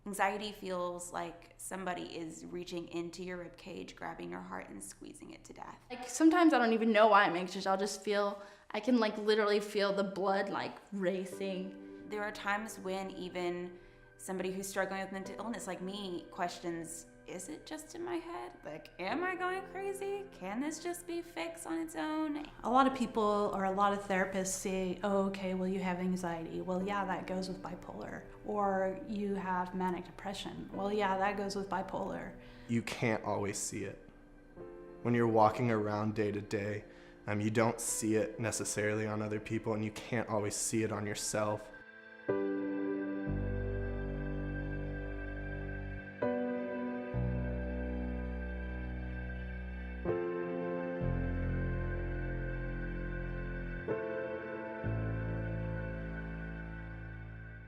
Anxiety feels like somebody is reaching into your rib cage, grabbing your heart and squeezing it to death. Like sometimes I don't even know why I'm anxious. I'll just feel, I can like literally feel the blood like racing. There are times when even somebody who's struggling with mental illness like me questions, is it just in my head? Like, am I going crazy? Can this just be fixed on its own? A lot of people or a lot of therapists say, oh, okay, well, you have anxiety. Well, yeah, that goes with bipolar. Or you have manic depression. Well, yeah, that goes with bipolar. You can't always see it. When you're walking around day to day, you don't see it necessarily on other people, and you can't always see it on yourself.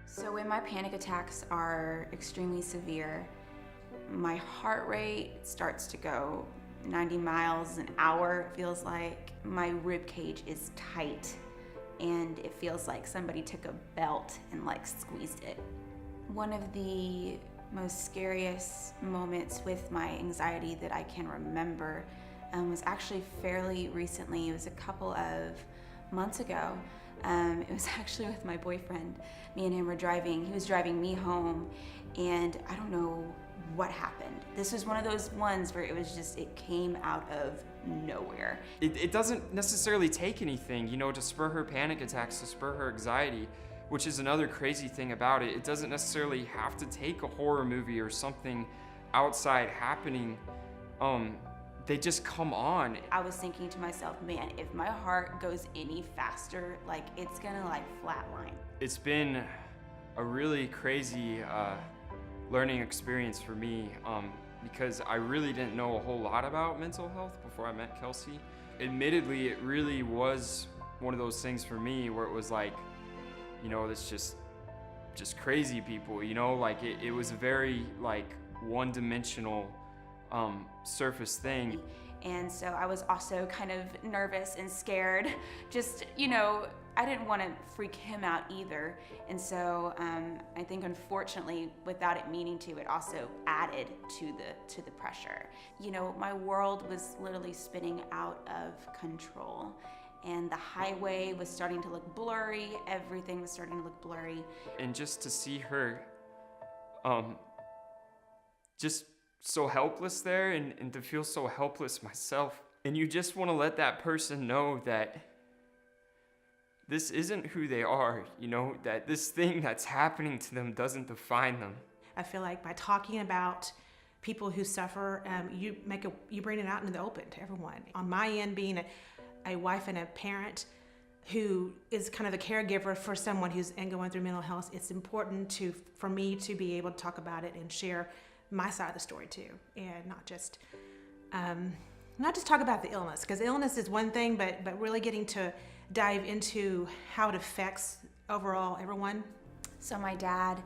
So when my panic attacks are extremely severe, my heart rate starts to go 90 miles an hour, it feels like. My rib cage is tight, and it feels like somebody took a belt and like squeezed it. One of the most scariest moments with my anxiety that I can remember was actually fairly recently. It was a couple of months ago. It was actually with my boyfriend. Me and him were driving. He was driving me home, and I don't know what happened. This was one of those ones where it was just, it came out of nowhere. It doesn't necessarily take anything, to spur her panic attacks, to spur her anxiety, which is another crazy thing about it. It doesn't necessarily have to take a horror movie or something outside happening. They just come on. I was thinking to myself, man, if my heart goes any faster, like it's gonna like flatline. It's been a really crazy learning experience for me because I really didn't know a whole lot about mental health before I met Kelsey. Admittedly, it really was one of those things for me where it was like, it's just crazy people, like it was a very like one-dimensional surface thing. And so I was also kind of nervous and scared. Just, I didn't want to freak him out either. And so I think unfortunately, without it meaning to, it also added to the pressure. My world was literally spinning out of control. And the highway was starting to look blurry. Everything was starting to look blurry. And just to see her just so helpless there and to feel so helpless myself. And you just want to let that person know that this isn't who they are, that this thing that's happening to them doesn't define them. I feel like by talking about people who suffer, you bring it out into the open to everyone. On my end, being a wife and a parent who is kind of the caregiver for someone who's going through mental health, it's important for me to be able to talk about it and share my side of the story too, and not just talk about the illness, because illness is one thing, but really getting to dive into how it affects overall everyone. So my dad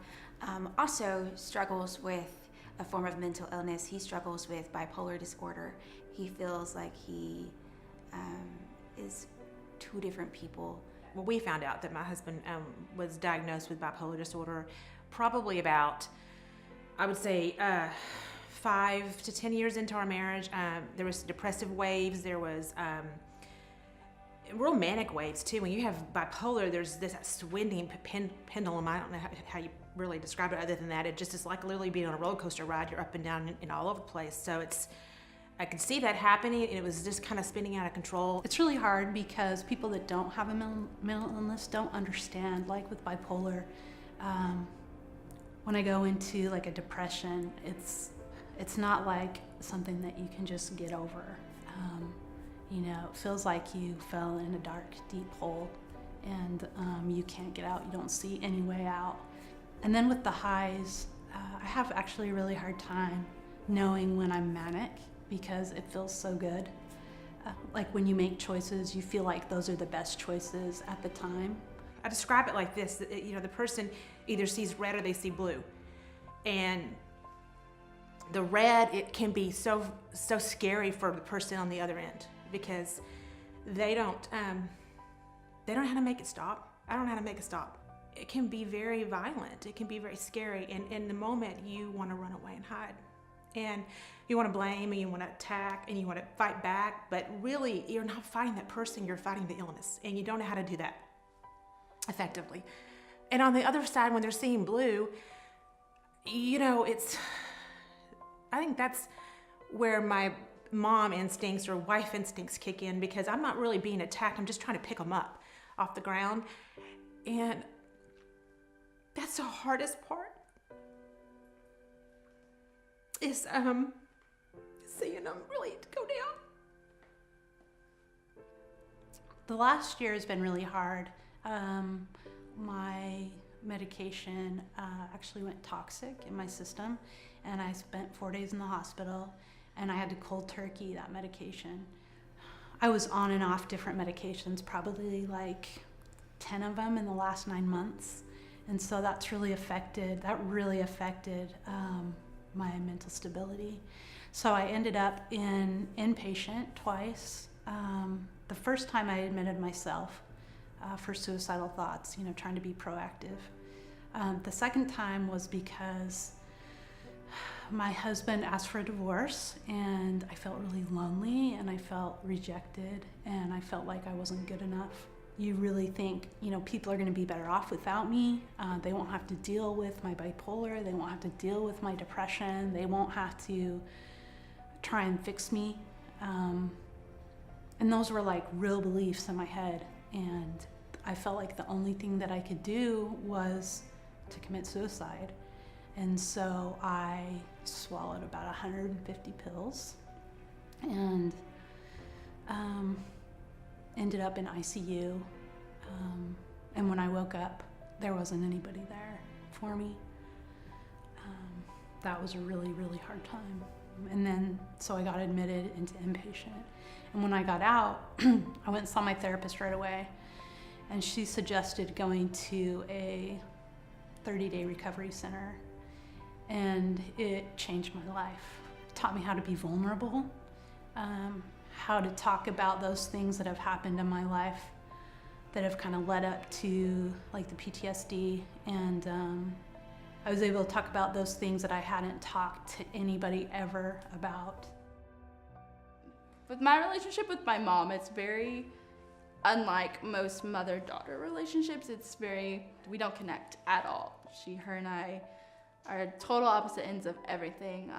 also struggles with a form of mental illness. He struggles with bipolar disorder. He feels like he is two different people. Well, we found out that my husband was diagnosed with bipolar disorder probably about, I would say, 5 to 10 years into our marriage. There was depressive waves. There was real manic waves too. When you have bipolar, there's this swinging pendulum. I don't know how you really describe it other than that. It just is like literally being on a roller coaster ride. You're up and down and all over the place. So I could see that happening, and it was just kind of spinning out of control. It's really hard because people that don't have a mental illness don't understand, like with bipolar. When I go into like a depression, it's not like something that you can just get over. It feels like you fell in a dark, deep hole, and you can't get out. You don't see any way out. And then with the highs, I have actually a really hard time knowing when I'm manic because it feels so good. Like when you make choices, you feel like those are the best choices at the time. I describe it like this, the person either sees red or they see blue. And the red, it can be so scary for the person on the other end because they don't know how to make it stop. I don't know how to make it stop. it can be very violent. It can be very scary. And in the moment, you want to run away and hide. And you want to blame, and you want to attack, and you want to fight back. But really, you're not fighting that person. You're fighting the illness. And you don't know how to do that effectively. And on the other side, when they're seeing blue, you know, I think that's where my mom instincts or wife instincts kick in, because I'm not really being attacked. I'm just trying to pick them up off the ground. And that's the hardest part, is seeing them really go down. The last year has been really hard. My medication actually went toxic in my system, and I spent 4 days in the hospital, and I had to cold turkey that medication. I was on and off different medications, probably like 10 of them in the last 9 months. And so that really affected my mental stability. So I ended up in inpatient twice. The first time I admitted myself for suicidal thoughts, you know, trying to be proactive. The second time was because my husband asked for a divorce, and I felt really lonely, and I felt rejected, and I felt like I wasn't good enough. You really think, you know, people are going to be better off without me. They won't have to deal with my bipolar. They won't have to deal with my depression. They won't have to try and fix me. And those were like real beliefs in my head. And I felt like the only thing that I could do was to commit suicide. And so I swallowed about 150 pills and ended up in ICU. And when I woke up, there wasn't anybody there for me. That was a really, really hard time. And then, so I got admitted into inpatient. And when I got out, I went and saw my therapist right away. And she suggested going to a 30-day recovery center. And it changed my life. It taught me how to be vulnerable, how to talk about those things that have happened in my life that have kind of led up to like the PTSD. And I was able to talk about those things that I hadn't talked to anybody ever about. With my relationship with my mom, it's very unlike most mother-daughter relationships. We don't connect at all. Her and I are total opposite ends of everything.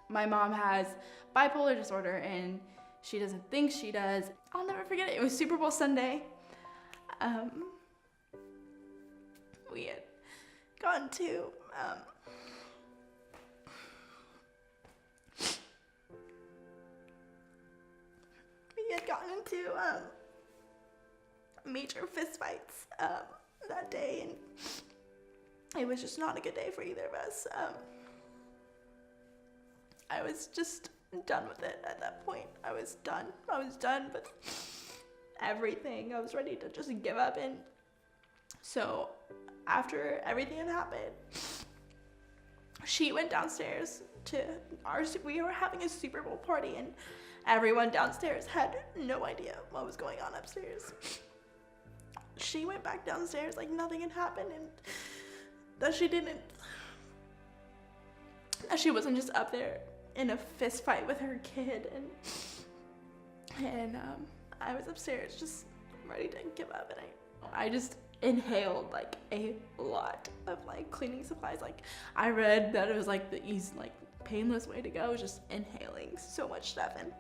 My mom has bipolar disorder, and she doesn't think she does. I'll never forget it. It was Super Bowl Sunday. We had gone to into major fistfights that day, and it was just not a good day for either of us. I was just done with it at that point. I was done with everything. I was ready to just give up. And so after everything had happened, she went downstairs we were having a Super Bowl party, and everyone downstairs had no idea what was going on upstairs. She went back downstairs like nothing had happened, and that she wasn't just up there in a fist fight with her kid, and I was upstairs just ready to give up, and I just inhaled like a lot of like cleaning supplies. Like I read that it was like the easy, like painless way to go, just inhaling so much stuff, and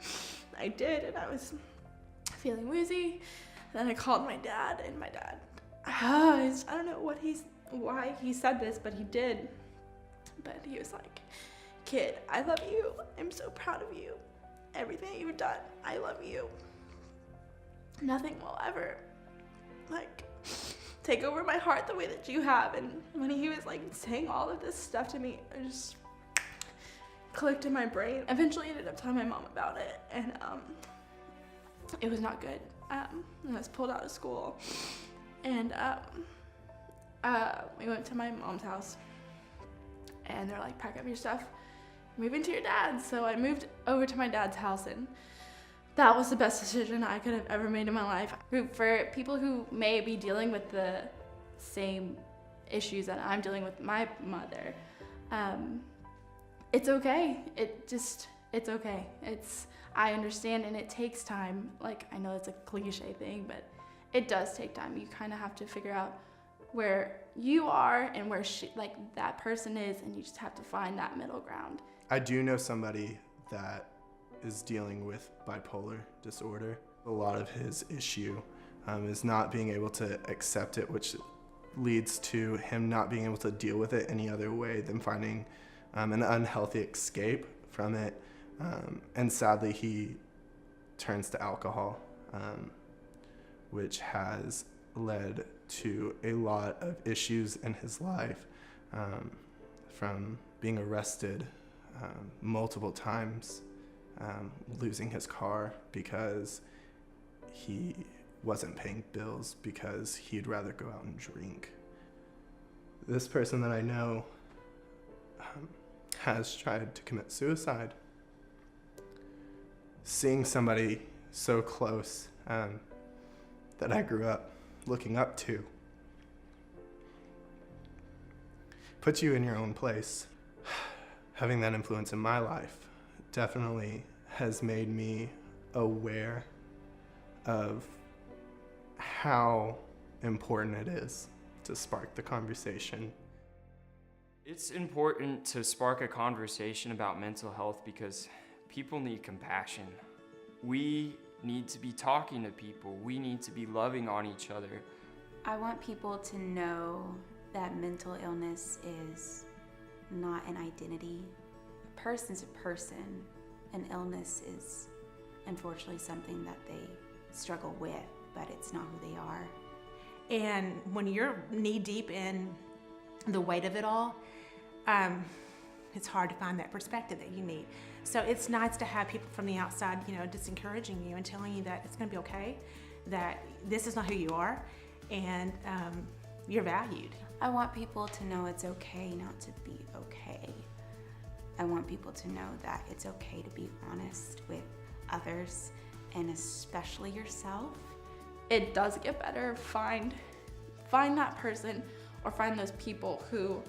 I did, and I was feeling woozy. Then I called my dad, and my dad, I don't know why he said this, but he did. But he was like, "Kid, I love you. I'm so proud of you. Everything you've done, I love you. Nothing will ever like take over my heart the way that you have." And when he was like saying all of this stuff to me, it just clicked in my brain. Eventually ended up telling my mom about it, and it was not good. I was pulled out of school, and we went to my mom's house, and they're like, "Pack up your stuff, move into your dad's." So I moved over to my dad's house, and that was the best decision I could have ever made in my life. For people who may be dealing with the same issues that I'm dealing with my mother. It's okay. It's okay. I understand, and it takes time. Like, I know it's a cliche thing, but it does take time. You kind of have to figure out where you are and where that person is, and you just have to find that middle ground. I do know somebody that is dealing with bipolar disorder. A lot of his issue is not being able to accept it, which leads to him not being able to deal with it any other way than finding an unhealthy escape from it. And sadly, he turns to alcohol, which has led to a lot of issues in his life, from being arrested multiple times, losing his car because he wasn't paying bills because he'd rather go out and drink. This person that I know has tried to commit suicide. Seeing somebody so close that I grew up looking up to puts you in your own place. Having that influence in my life definitely has made me aware of how important it is to spark the conversation. It's important to spark a conversation about mental health because people need compassion. We need to be talking to people. We need to be loving on each other. I want people to know that mental illness is not an identity. A person's a person. An illness is unfortunately something that they struggle with, but it's not who they are. And when you're knee deep in the weight of it all, it's hard to find that perspective that you need. So it's nice to have people from the outside, just encouraging you and telling you that it's going to be okay, that this is not who you are, and you're valued. I want people to know it's okay not to be okay. I want people to know that it's okay to be honest with others, and especially yourself. It does get better. Find that person, or find those people who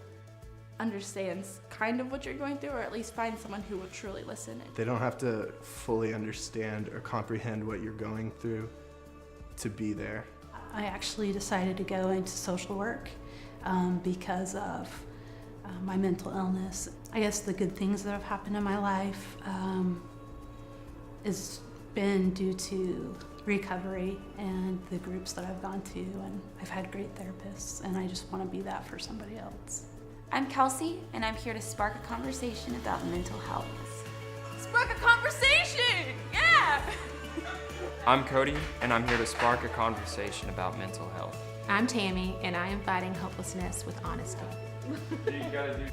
understands kind of what you're going through, or at least find someone who will truly listen. They don't have to fully understand or comprehend what you're going through to be there. I actually decided to go into social work because of my mental illness. I guess the good things that have happened in my life has been due to recovery and the groups that I've gone to, and I've had great therapists, and I just want to be that for somebody else. I'm Kelsey, and I'm here to spark a conversation about mental health. Spark a conversation! Yeah! I'm Cody, and I'm here to spark a conversation about mental health. I'm Tammy, and I am fighting hopelessness with honesty. You gotta do.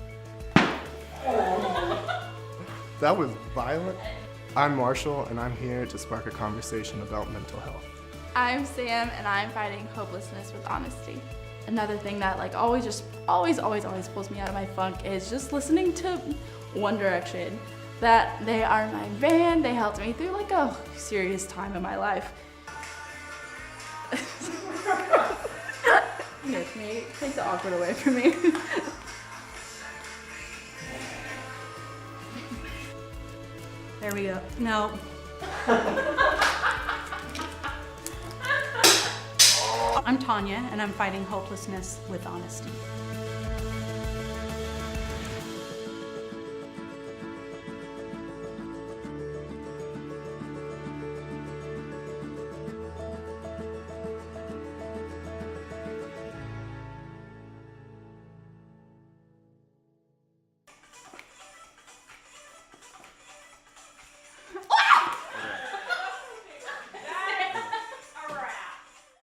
That was violent. I'm Marshall, and I'm here to spark a conversation about mental health. I'm Sam, and I'm fighting hopelessness with honesty. Another thing that always pulls me out of my funk is just listening to One Direction. That they are my band. They helped me through a serious time in my life. Here, can you take the awkward away from me? There we go. No. I'm Tanya, and I'm fighting hopelessness with honesty.